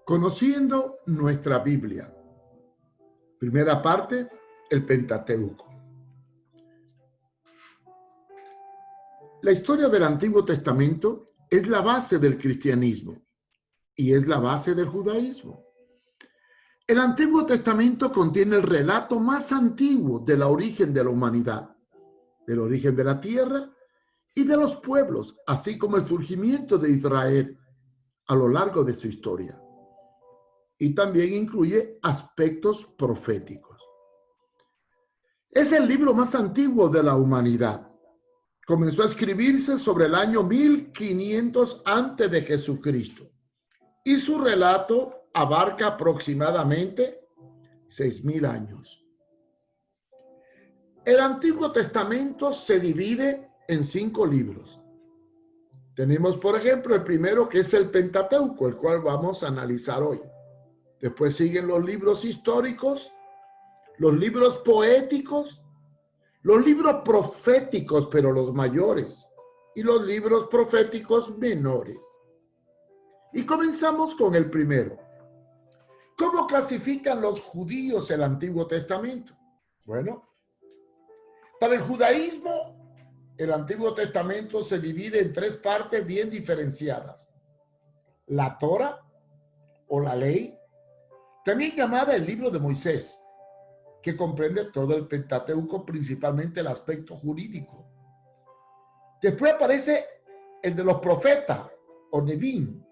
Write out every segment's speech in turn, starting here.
Conociendo nuestra Biblia. Primera parte, el Pentateuco. La historia del Antiguo Testamento es la base del cristianismo y es la base del judaísmo. El Antiguo Testamento contiene el relato más antiguo del origen de la humanidad, del origen de la tierra y de los pueblos, así como el surgimiento de Israel a lo largo de su historia. Y también incluye aspectos proféticos. Es el libro más antiguo de la humanidad. Comenzó a escribirse sobre el año 1500 antes de Jesucristo y su relato abarca aproximadamente 6000 años. El Antiguo Testamento se divide en 5 libros. Tenemos, por ejemplo, el primero, que es el Pentateuco, el cual vamos a analizar hoy. Después siguen los libros históricos, los libros poéticos, los libros proféticos, pero los mayores, y los libros proféticos menores. Y comenzamos con el primero. ¿Cómo clasifican los judíos el Antiguo Testamento? Bueno, para el judaísmo, el Antiguo Testamento se divide en 3 partes bien diferenciadas. La Torá, o la ley, también llamada el libro de Moisés, que comprende todo el Pentateuco, principalmente el aspecto jurídico. Después aparece el de los profetas, o Nevín,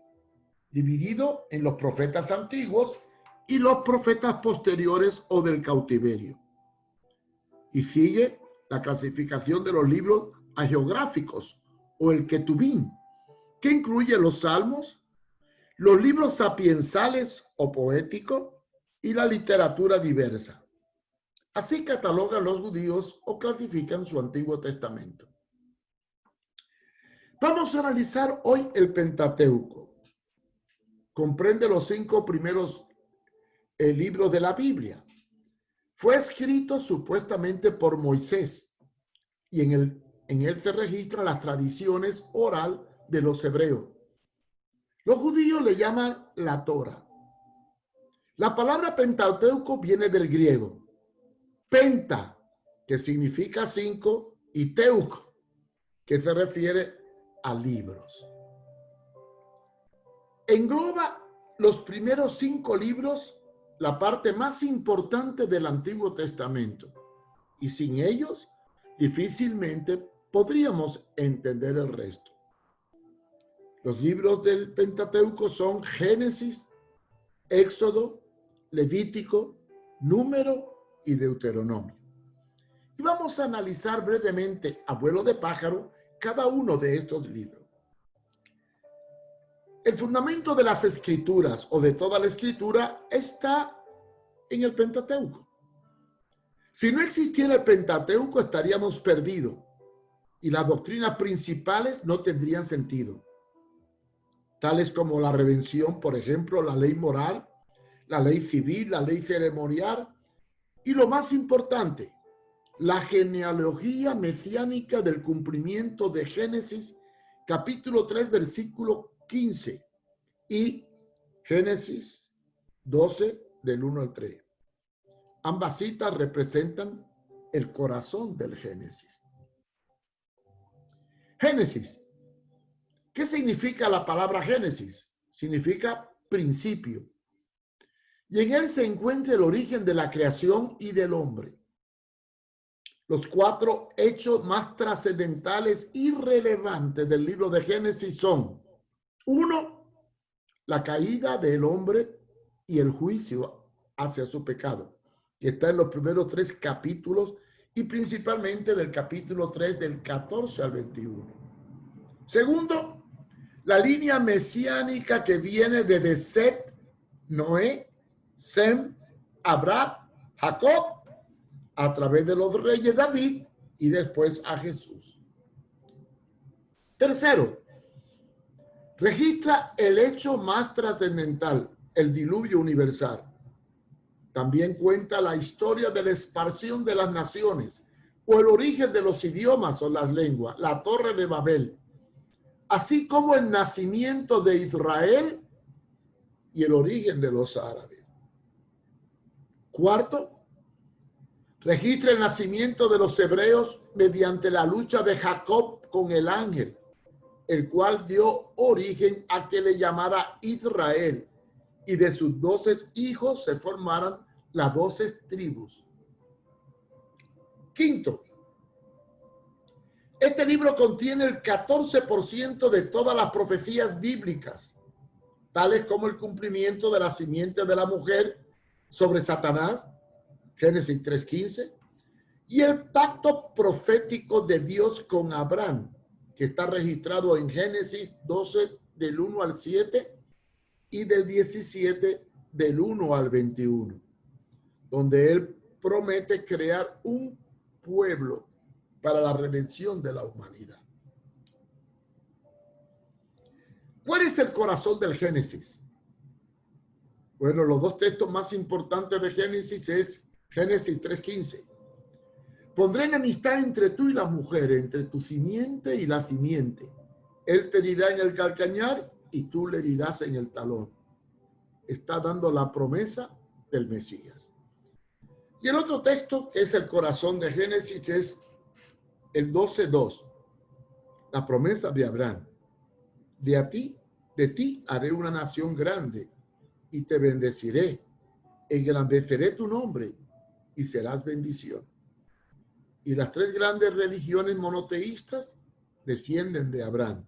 dividido en los profetas antiguos y los profetas posteriores o del cautiverio. Y sigue la clasificación de los libros hagiográficos, o el Ketubín, que incluye los salmos, los libros sapiensales o poéticos y la literatura diversa. Así catalogan los judíos o clasifican su Antiguo Testamento. Vamos a analizar hoy el Pentateuco. Comprende los 5 primeros libros de la Biblia. Fue escrito supuestamente por Moisés y en él se registran las tradiciones oral de los hebreos. Los judíos le llaman la Torá. La palabra Pentateuco viene del griego penta, que significa 5, y teuco, que se refiere a libros. Engloba los primeros 5 libros, la parte más importante del Antiguo Testamento, y sin ellos difícilmente podríamos entender el resto. Los libros del Pentateuco son Génesis, Éxodo, Levítico, Número y Deuteronomio. Y vamos a analizar brevemente, a vuelo de pájaro, cada uno de estos libros. El fundamento de las escrituras o de toda la escritura está en el Pentateuco. Si no existiera el Pentateuco, estaríamos perdidos y las doctrinas principales no tendrían sentido, tales como la redención, por ejemplo, la ley moral, la ley civil, la ley ceremonial y, lo más importante, la genealogía mesiánica del cumplimiento de Génesis, capítulo 3, versículo 15 y Génesis 12, del 1 al 3. Ambas citas representan el corazón del Génesis. Génesis. ¿Qué significa la palabra Génesis? Significa principio. Y en él se encuentra el origen de la creación y del hombre. Los 4 hechos más trascendentales y relevantes del libro de Génesis son: 1, la caída del hombre y el juicio hacia su pecado, que está en los primeros 3 capítulos y principalmente del capítulo 3 del 14 al 21. Segundo, la línea mesiánica que viene desde Set, Noé, Sem, Abraham, Jacob, a través de los reyes David y después a Jesús. Tercero, registra el hecho más trascendental, el diluvio universal. También cuenta la historia de la expansión de las naciones o el origen de los idiomas o las lenguas, la Torre de Babel, así como el nacimiento de Israel y el origen de los árabes. Cuarto, registra el nacimiento de los hebreos mediante la lucha de Jacob con el ángel, el cual dio origen a que le llamara Israel, y de sus 12 hijos se formaran las 12 tribus. Quinto, este libro contiene el 14% de todas las profecías bíblicas, tales como el cumplimiento de la simiente de la mujer sobre Satanás, Génesis 3:15, y el pacto profético de Dios con Abraham, que está registrado en Génesis 12, del 1 al 7, y del 17, del 1 al 21, donde él promete crear un pueblo para la redención de la humanidad. ¿Cuál es el corazón del Génesis? Bueno, los dos textos más importantes de Génesis es Génesis 3:15. Pondré enemistad entre tú y la mujer, entre tu simiente y la simiente. Él te herirá en el calcañar y tú le herirás en el talón. Está dando la promesa del Mesías. Y el otro texto, que es el corazón de Génesis, es el 12:2. La promesa de Abraham. De ti haré una nación grande y te bendeciré. Engrandeceré tu nombre y serás bendición. Y las 3 grandes religiones monoteístas descienden de Abraham: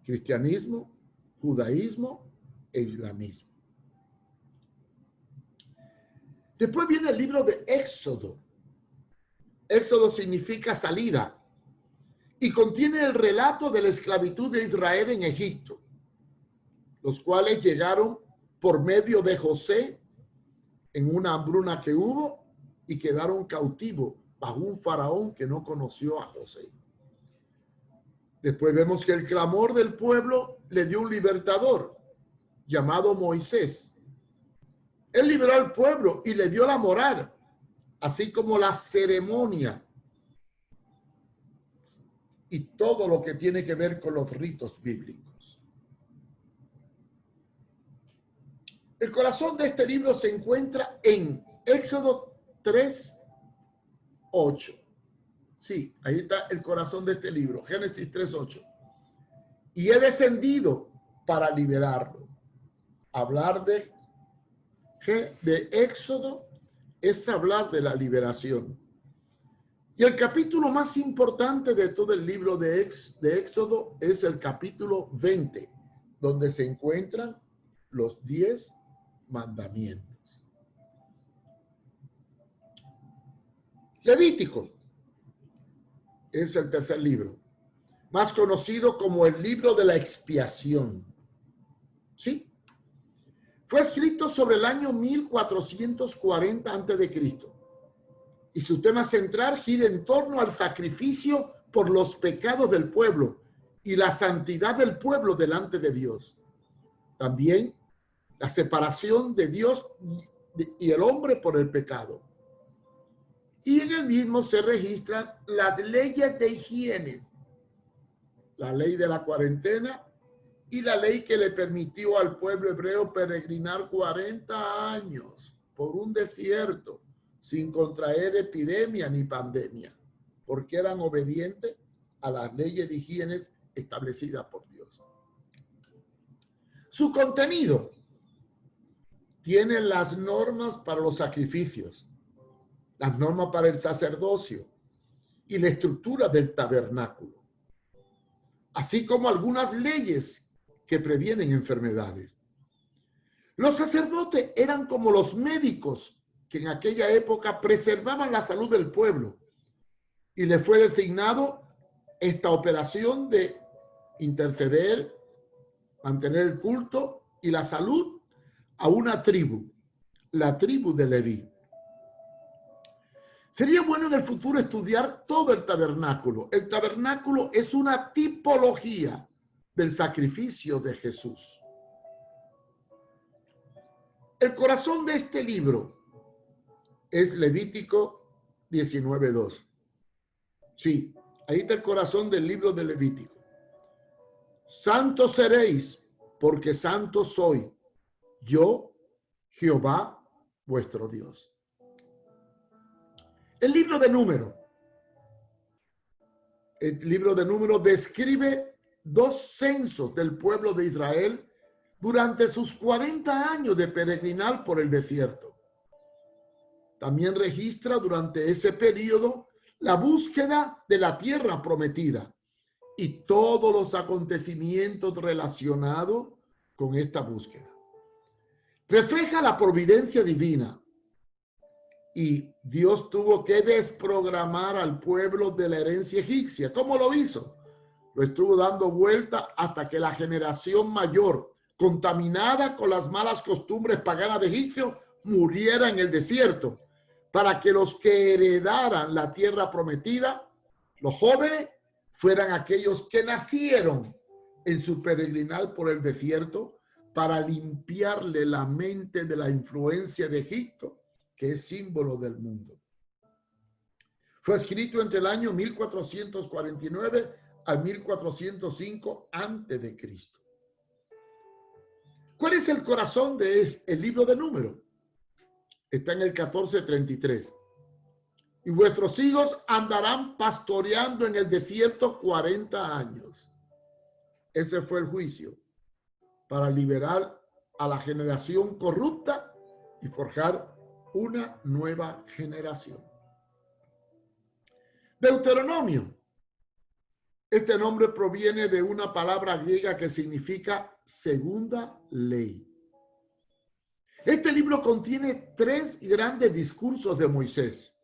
cristianismo, judaísmo e islamismo. Después viene el libro de Éxodo. Éxodo significa salida y contiene el relato de la esclavitud de Israel en Egipto, los cuales llegaron por medio de José en una hambruna que hubo y quedaron cautivos bajo un faraón que no conoció a José. Después vemos que el clamor del pueblo le dio un libertador llamado Moisés. Él liberó al pueblo y le dio la moral, así como la ceremonia y todo lo que tiene que ver con los ritos bíblicos. El corazón de este libro se encuentra en Éxodo 3:8. Sí, ahí está el corazón de este libro, Génesis 3:8. Y he descendido para liberarlo. Hablar de Éxodo es hablar de la liberación. Y el capítulo más importante de todo el libro de Éxodo es el capítulo 20, donde se encuentran los 10 mandamientos. Levítico es el tercer libro, más conocido como el libro de la expiación. ¿Sí? Fue escrito sobre el año 1440 a.C. y su tema central gira en torno al sacrificio por los pecados del pueblo y la santidad del pueblo delante de Dios. También la separación de Dios y el hombre por el pecado. Y en el mismo se registran las leyes de higiene, la ley de la cuarentena y la ley que le permitió al pueblo hebreo peregrinar 40 años por un desierto sin contraer epidemia ni pandemia, porque eran obedientes a las leyes de higiene establecidas por Dios. Su contenido tiene las normas para los sacrificios, las normas para el sacerdocio y la estructura del tabernáculo, así como algunas leyes que previenen enfermedades. Los sacerdotes eran como los médicos que en aquella época preservaban la salud del pueblo, y le fue designado esta operación de interceder, mantener el culto y la salud a una tribu, la tribu de Leví. Sería bueno en el futuro estudiar todo el tabernáculo. El tabernáculo es una tipología del sacrificio de Jesús. El corazón de este libro es Levítico 19:2. Sí, ahí está el corazón del libro de Levítico. Santos seréis, porque santo soy. yo, Jehová, vuestro Dios. El libro de Números describe dos censos del pueblo de Israel durante sus 40 años de peregrinar por el desierto. También registra durante ese periodo la búsqueda de la tierra prometida y todos los acontecimientos relacionados con esta búsqueda. Refleja la providencia divina y Dios tuvo que desprogramar al pueblo de la herencia egipcia. ¿Cómo lo hizo? Lo estuvo dando vuelta hasta que la generación mayor, contaminada con las malas costumbres paganas de Egipcio, muriera en el desierto, para que los que heredaran la tierra prometida, los jóvenes, fueran aquellos que nacieron en su peregrinar por el desierto, para limpiarle la mente de la influencia de Egipto, que es símbolo del mundo. Fue escrito entre el año 1449 al 1405 antes de Cristo. ¿Cuál es el corazón de el libro de Números? Está en el 14:33. Y vuestros hijos andarán pastoreando en el desierto 40 años. Ese fue el juicio para liberar a la generación corrupta y forjar una nueva generación. Deuteronomio. Este nombre proviene de una palabra griega que significa segunda ley. Este libro contiene 3 grandes discursos de Moisés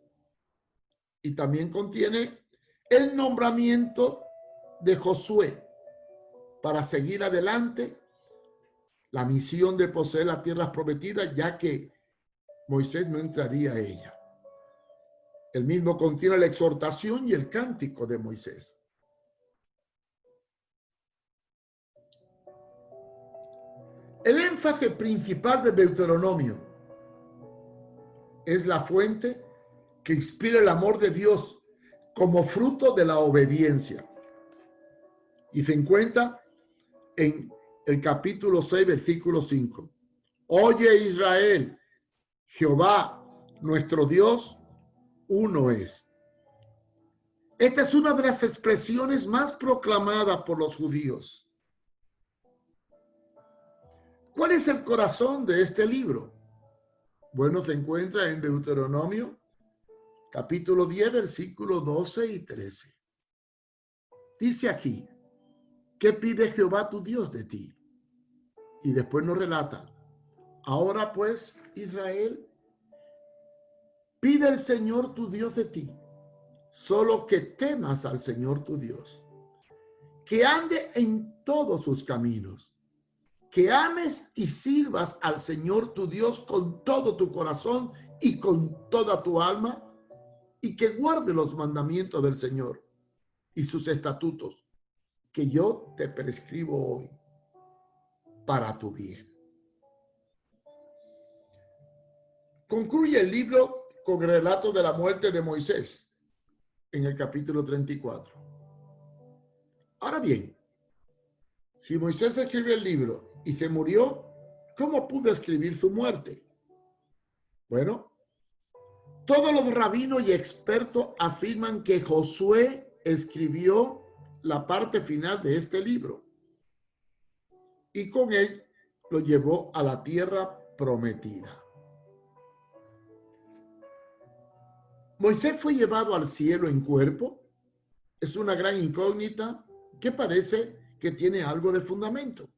y también contiene el nombramiento de Josué para seguir adelante la misión de poseer las tierras prometidas, ya que Moisés no entraría a ella. El mismo contiene la exhortación y el cántico de Moisés. El énfasis principal de Deuteronomio es la fuente que inspira el amor de Dios como fruto de la obediencia. Y se encuentra en el capítulo 6, versículo 5. Oye Israel, Jehová, nuestro Dios, uno es. Esta es una de las expresiones más proclamadas por los judíos. ¿Cuál es el corazón de este libro? Bueno, se encuentra en Deuteronomio, capítulo 10, versículos 12 y 13. Dice aquí, ¿qué pide Jehová tu Dios de ti? Y después nos relata, ahora pues, Israel, pide el Señor tu Dios de ti, solo que temas al Señor tu Dios, que ande en todos sus caminos, que ames y sirvas al Señor tu Dios con todo tu corazón y con toda tu alma, y que guarde los mandamientos del Señor y sus estatutos, que yo te prescribo hoy para tu bien. Concluye el libro con el relato de la muerte de Moisés en el capítulo 34. Ahora bien, si Moisés escribió el libro y se murió, ¿cómo pudo escribir su muerte? Bueno, todos los rabinos y expertos afirman que Josué escribió la parte final de este libro y con él lo llevó a la tierra prometida. ¿Moisés fue llevado al cielo en cuerpo? Es una gran incógnita que parece que tiene algo de fundamento.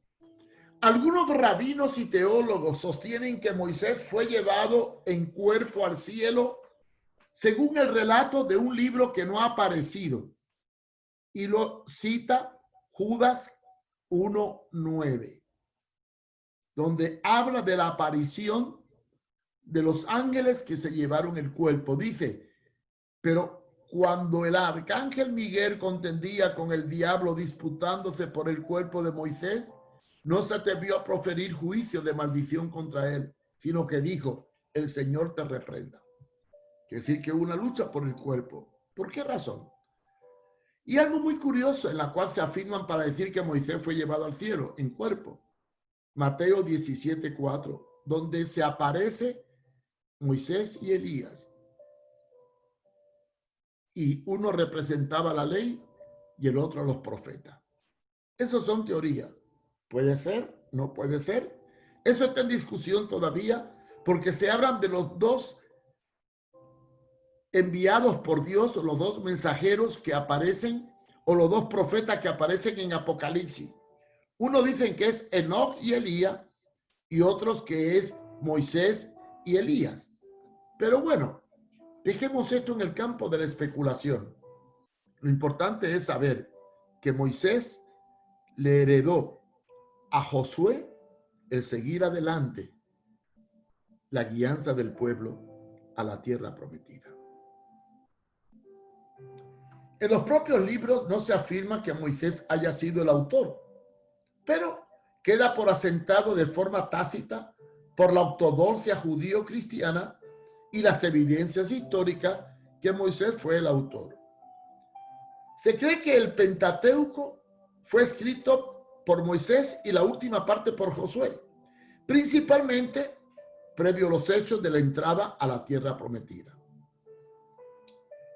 Algunos rabinos y teólogos sostienen que Moisés fue llevado en cuerpo al cielo según el relato de un libro que no ha aparecido, y lo cita Judas 1:9, donde habla de la aparición de los ángeles que se llevaron el cuerpo. Dice, pero cuando el arcángel Miguel contendía con el diablo disputándose por el cuerpo de Moisés, no se atrevió a proferir juicio de maldición contra él, sino que dijo, el Señor te reprenda. Quiere decir que hubo una lucha por el cuerpo. ¿Por qué razón? Y algo muy curioso en la cual se afirman para decir que Moisés fue llevado al cielo en cuerpo. Mateo 17:4, donde se aparece Moisés y Elías. Y uno representaba la ley y el otro los profetas. Esos son teorías. Puede ser, no puede ser. Eso está en discusión todavía porque se hablan de los dos enviados por Dios, los dos mensajeros que aparecen o los dos profetas que aparecen en Apocalipsis. Uno dicen que es Enoc y Elías y otros que es Moisés y Elías. Pero bueno, dejemos esto en el campo de la especulación. Lo importante es saber que Moisés le heredó a Josué el seguir adelante la guianza del pueblo a la tierra prometida. En los propios libros no se afirma que Moisés haya sido el autor, pero queda por asentado de forma tácita por la ortodoxia judío-cristiana y las evidencias históricas que Moisés fue el autor. Se cree que el Pentateuco fue escrito por Moisés y la última parte por Josué, principalmente previo a los hechos de la entrada a la tierra prometida.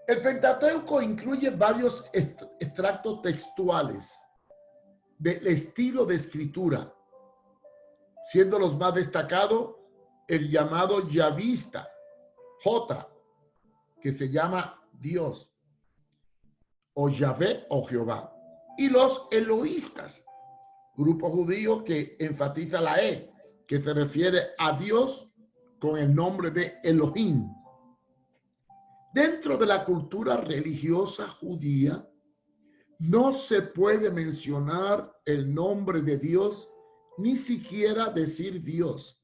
El Pentateuco incluye varios extractos textuales del estilo de escritura, siendo los más destacados el llamado Yavista, J, que se llama Dios, o Yahvé o Jehová, y los eloístas, grupo judío que enfatiza la E, que se refiere a Dios con el nombre de Elohim. Dentro de la cultura religiosa judía, no se puede mencionar el nombre de Dios, ni siquiera decir Dios.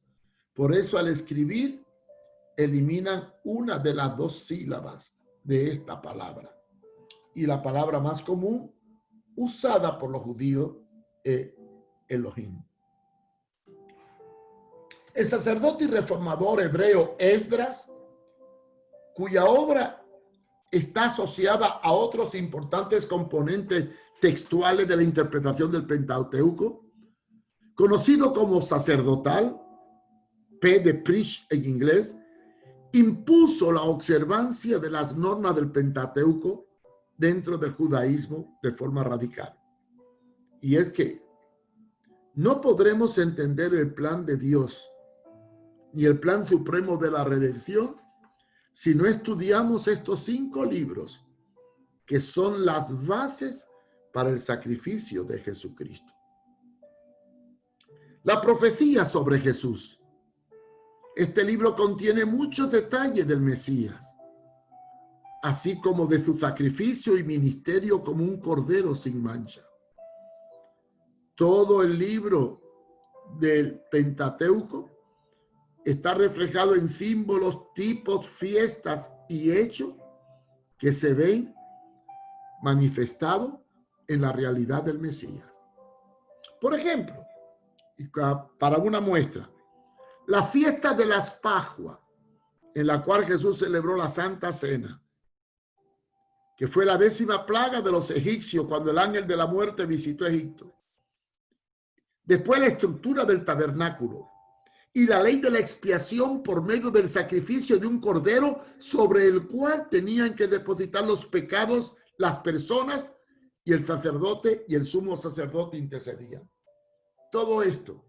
Por eso al escribir, eliminan una de las dos sílabas de esta palabra. Y la palabra más común usada por los judíos es Elohim. El sacerdote y reformador hebreo Esdras, cuya obra está asociada a otros importantes componentes textuales de la interpretación del Pentateuco, conocido como sacerdotal, P de priest en inglés, impuso la observancia de las normas del Pentateuco dentro del judaísmo de forma radical. Y es que no podremos entender el plan de Dios ni el plan supremo de la redención si no estudiamos estos 5 libros que son las bases para el sacrificio de Jesucristo. La profecía sobre Jesús. Este libro contiene muchos detalles del Mesías, así como de su sacrificio y ministerio como un cordero sin mancha. Todo el libro del Pentateuco está reflejado en símbolos, tipos, fiestas y hechos que se ven manifestados en la realidad del Mesías. Por ejemplo, para una muestra, la fiesta de las Pascuas, en la cual Jesús celebró la Santa Cena, que fue la 10ª plaga de los egipcios cuando el ángel de la muerte visitó Egipto. Después la estructura del tabernáculo y la ley de la expiación por medio del sacrificio de un cordero sobre el cual tenían que depositar los pecados las personas, y el sacerdote y el sumo sacerdote intercedían. Todo esto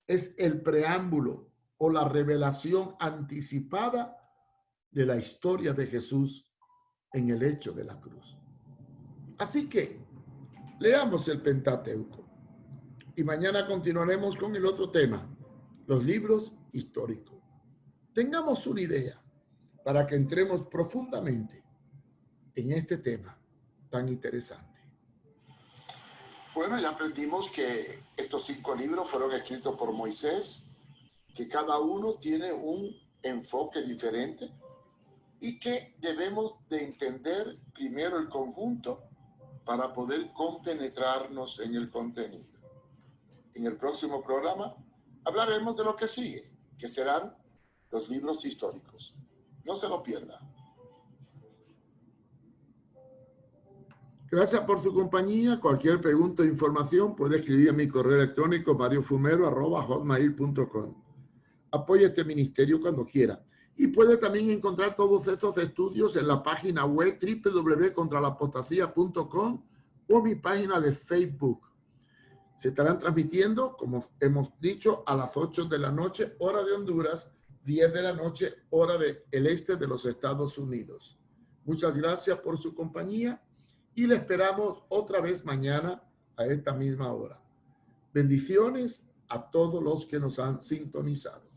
es el preámbulo o la revelación anticipada de la historia de Jesús en el hecho de la cruz. Así que leamos el Pentateuco y mañana continuaremos con el otro tema, los libros históricos. Tengamos una idea para que entremos profundamente en este tema tan interesante. Bueno, ya aprendimos que estos 5 libros fueron escritos por Moisés, que cada uno tiene un enfoque diferente y que debemos de entender primero el conjunto para poder compenetrarnos en el contenido. En el próximo programa hablaremos de lo que sigue, que serán los libros históricos. No se lo pierda. Gracias por su compañía. Cualquier pregunta o información puede escribir a mi correo electrónico mariofumero@hotmail.com. Apoya este ministerio cuando quiera. Y puede también encontrar todos esos estudios en la página web www.contralapostasía.com o mi página de Facebook. Se estarán transmitiendo, como hemos dicho, a las 8 de la noche, hora de Honduras, 10 de la noche, hora del este de los Estados Unidos. Muchas gracias por su compañía y le esperamos otra vez mañana a esta misma hora. Bendiciones a todos los que nos han sintonizado.